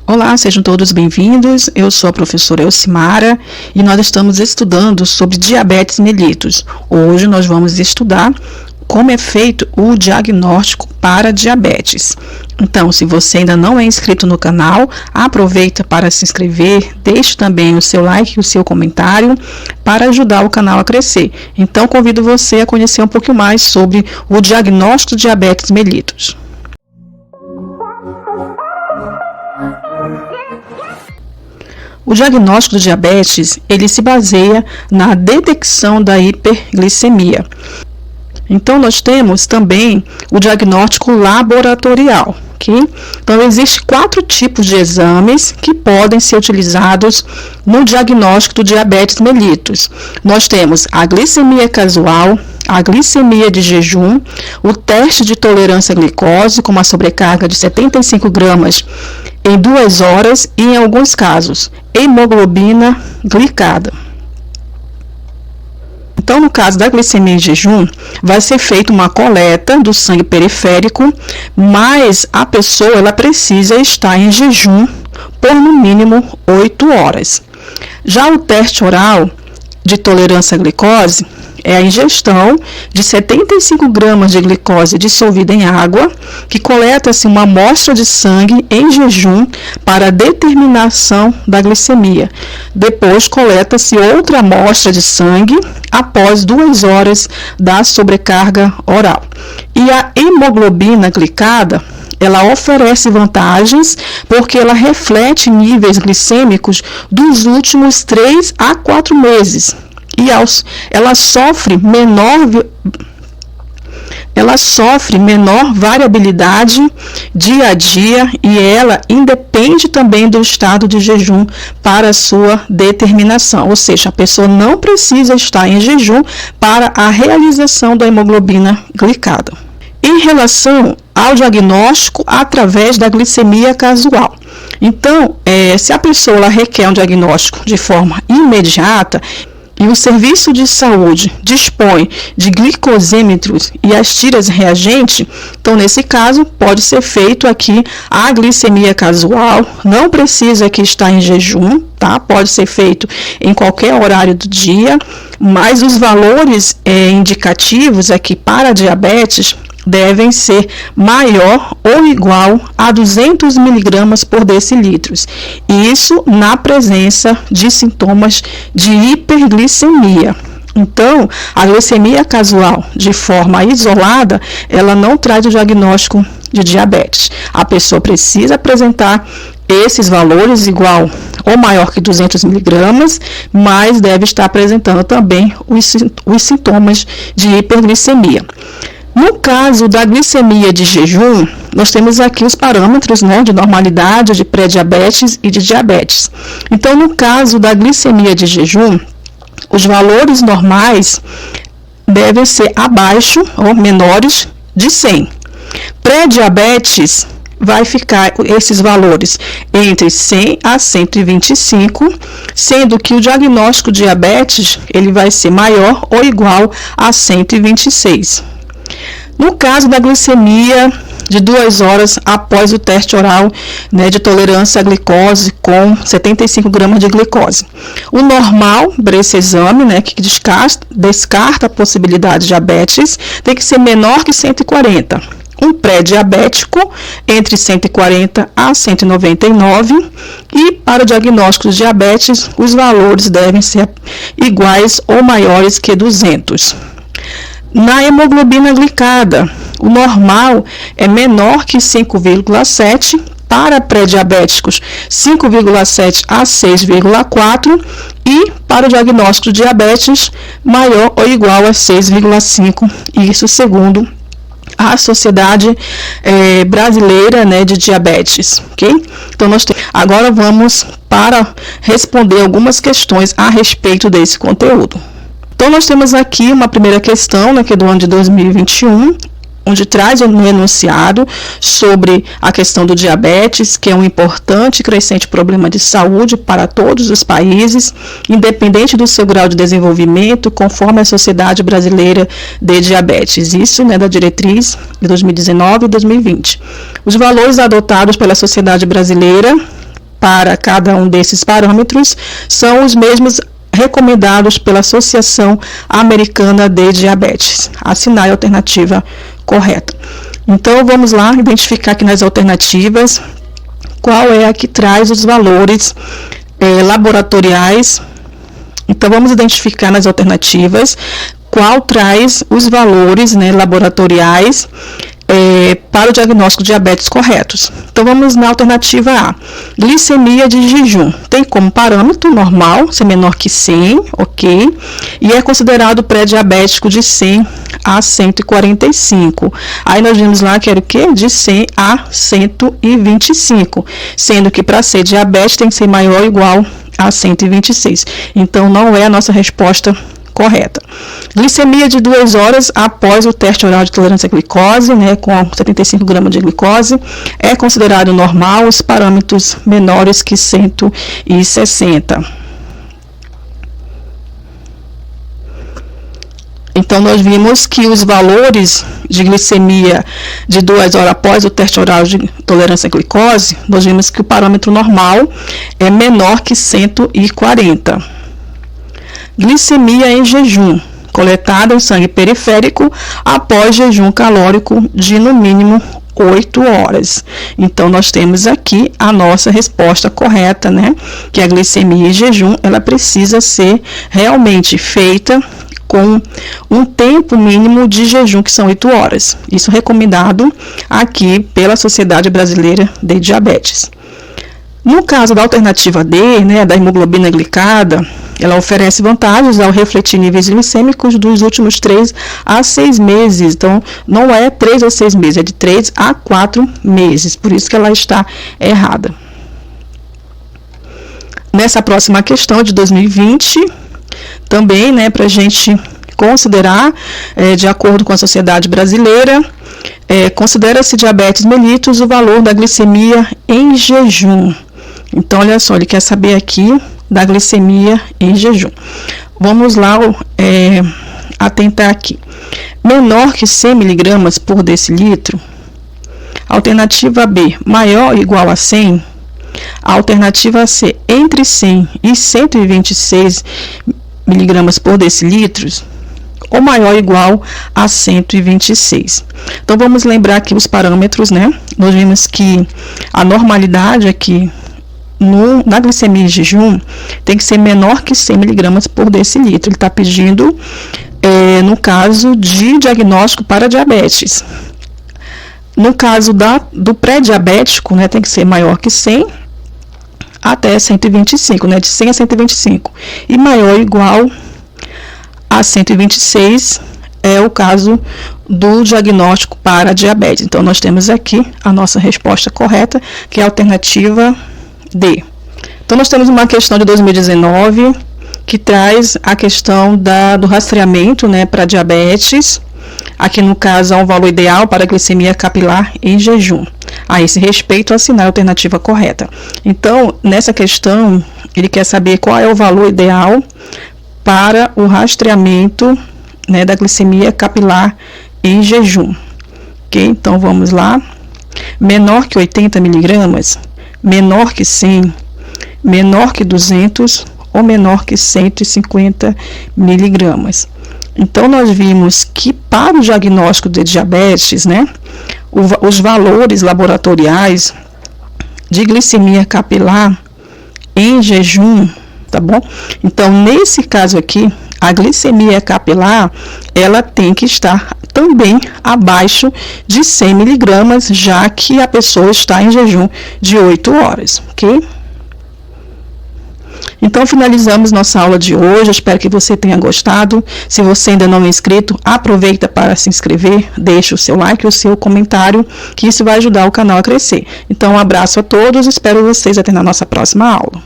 Olá, sejam todos bem-vindos. Eu sou a professora Elcimara e nós estamos estudando sobre diabetes mellitus. Hoje nós vamos estudar como é feito o diagnóstico para diabetes. Então, se você ainda não é inscrito no canal, aproveita para se inscrever, deixe também o seu like e o seu comentário para ajudar o canal a crescer. Então, convido você a conhecer um pouco mais sobre o diagnóstico de diabetes mellitus. O diagnóstico do diabetes, ele se baseia na detecção da hiperglicemia. Então, nós temos também o diagnóstico laboratorial, ok? Então, existem 4 tipos de exames que podem ser utilizados no diagnóstico do diabetes mellitus. Nós temos a glicemia casual, a glicemia de jejum, o teste de tolerância à glicose com uma sobrecarga de 75 gramas em 2 horas e, em alguns casos, hemoglobina glicada. Então, no caso da glicemia em jejum, vai ser feita uma coleta do sangue periférico, mas a pessoa ela precisa estar em jejum por no mínimo 8 horas. Já o teste oral de tolerância à glicose é a ingestão de 75 gramas de glicose dissolvida em água, que coleta-se uma amostra de sangue em jejum para a determinação da glicemia. Depois, coleta-se outra amostra de sangue após 2 horas da sobrecarga oral. E a hemoglobina glicada, ela oferece vantagens porque ela reflete níveis glicêmicos dos últimos 3 a 4 meses. E ela sofre menor variabilidade dia a dia e ela independe também do estado de jejum para a sua determinação, ou seja, a pessoa não precisa estar em jejum para a realização da hemoglobina glicada. Em relação ao diagnóstico através da glicemia casual. Então, se a pessoa ela requer um diagnóstico de forma imediata, e o serviço de saúde dispõe de glicosímetros e as tiras reagente, então nesse caso pode ser feito aqui a glicemia casual, não precisa que estar em jejum, tá? Pode ser feito em qualquer horário do dia, mas os valores indicativos aqui para diabetes devem ser maior ou igual a 200 mg por decilitro. Isso na presença de sintomas de hiperglicemia. Então, a glicemia casual, de forma isolada, ela não traz o diagnóstico de diabetes. A pessoa precisa apresentar esses valores igual ou maior que 200 mg, mas deve estar apresentando também os sintomas de hiperglicemia. No caso da glicemia de jejum, nós temos aqui os parâmetros, de normalidade, de pré-diabetes e de diabetes. Então, no caso da glicemia de jejum, os valores normais devem ser abaixo ou menores de 100. Pré-diabetes vai ficar esses valores entre 100 a 125, sendo que o diagnóstico de diabetes ele vai ser maior ou igual a 126. No caso da glicemia de 2 horas após o teste oral de tolerância à glicose com 75 gramas de glicose. O normal para esse exame, que descarta a possibilidade de diabetes, tem que ser menor que 140. Um pré-diabético entre 140 a 199 e para o diagnóstico de diabetes, os valores devem ser iguais ou maiores que 200. Na hemoglobina glicada, o normal é menor que 5,7, para pré-diabéticos 5,7 a 6,4 e para o diagnóstico de diabetes maior ou igual a 6,5, isso segundo a Sociedade Brasileira de Diabetes, ok? Então, agora vamos para responder algumas questões a respeito desse conteúdo. Então, nós temos aqui uma primeira questão, que é do ano de 2021, onde traz um enunciado sobre a questão do diabetes, que é um importante e crescente problema de saúde para todos os países, independente do seu grau de desenvolvimento, conforme a Sociedade Brasileira de Diabetes. Isso, da diretriz de 2019 e 2020. Os valores adotados pela Sociedade Brasileira para cada um desses parâmetros são os mesmos recomendados pela Associação Americana de Diabetes. Assinar a alternativa correta. Então, vamos lá identificar aqui nas alternativas qual é a que traz os valores laboratoriais. Então, vamos identificar nas alternativas qual traz os valores, né, laboratoriais para o diagnóstico de diabetes corretos. Então, vamos na alternativa A. Glicemia de jejum. Tem como parâmetro normal, ser menor que 100, ok? E é considerado pré-diabético de 100 a 145. Aí nós vimos lá que era o quê? De 100 a 125. Sendo que para ser diabetes tem que ser maior ou igual a 126. Então, não é a nossa resposta correta. Glicemia de 2 horas após o teste oral de tolerância à glicose, né, com 75 gramas de glicose, é considerado normal os parâmetros menores que 160. Então, nós vimos que os valores de glicemia de 2 horas após o teste oral de tolerância à glicose, nós vimos que o parâmetro normal é menor que 140. Glicemia em jejum, coletada em sangue periférico após jejum calórico de no mínimo 8 horas. Então, nós temos aqui a nossa resposta correta, né? Que a glicemia em jejum, ela precisa ser realmente feita com um tempo mínimo de jejum, que são 8 horas. Isso recomendado aqui pela Sociedade Brasileira de Diabetes. No caso da alternativa D, né, da hemoglobina glicada, ela oferece vantagens ao refletir níveis glicêmicos dos últimos 3 a 6 meses. Então, não é 3 a 6 meses, é de 3 a 4 meses. Por isso que ela está errada. Nessa próxima questão de 2020, também, né, para a gente considerar, de acordo com a Sociedade Brasileira, considera-se diabetes mellitus o valor da glicemia em jejum. Então, olha só, ele quer saber aqui da glicemia em jejum. Vamos lá atentar aqui. Menor que 100 miligramas por decilitro. Alternativa B, maior ou igual a 100. Alternativa C, entre 100 e 126 miligramas por decilitro, ou maior ou igual a 126. Então, vamos lembrar aqui os parâmetros, né? Nós vimos que a normalidade aqui na glicemia em jejum tem que ser menor que 100 miligramas por decilitro. Ele está pedindo, no caso de diagnóstico para diabetes. No caso do pré-diabético, né, tem que ser maior que 100 até 125, né, de 100 a 125. E maior ou igual a 126 é o caso do diagnóstico para diabetes. Então, nós temos aqui a nossa resposta correta, que é a alternativa D. Então, nós temos uma questão de 2019 que traz a questão do rastreamento, né, para diabetes. Aqui, no caso, há um valor ideal para a glicemia capilar em jejum. A esse respeito, assinar a alternativa correta. Então, nessa questão, ele quer saber qual é o valor ideal para o rastreamento, né, da glicemia capilar em jejum. Ok? Então, vamos lá. Menor que 80 miligramas, menor que 100, menor que 200 ou menor que 150 miligramas. Então, nós vimos que para o diagnóstico de diabetes, né, os valores laboratoriais de glicemia capilar em jejum, tá bom? Então, nesse caso aqui, a glicemia capilar, ela tem que estar também abaixo de 100 miligramas, já que a pessoa está em jejum de 8 horas, ok? Então, finalizamos nossa aula de hoje. Eu espero que você tenha gostado. Se você ainda não é inscrito, aproveita para se inscrever, deixe o seu like e o seu comentário, que isso vai ajudar o canal a crescer. Então, um abraço a todos, espero vocês até na nossa próxima aula.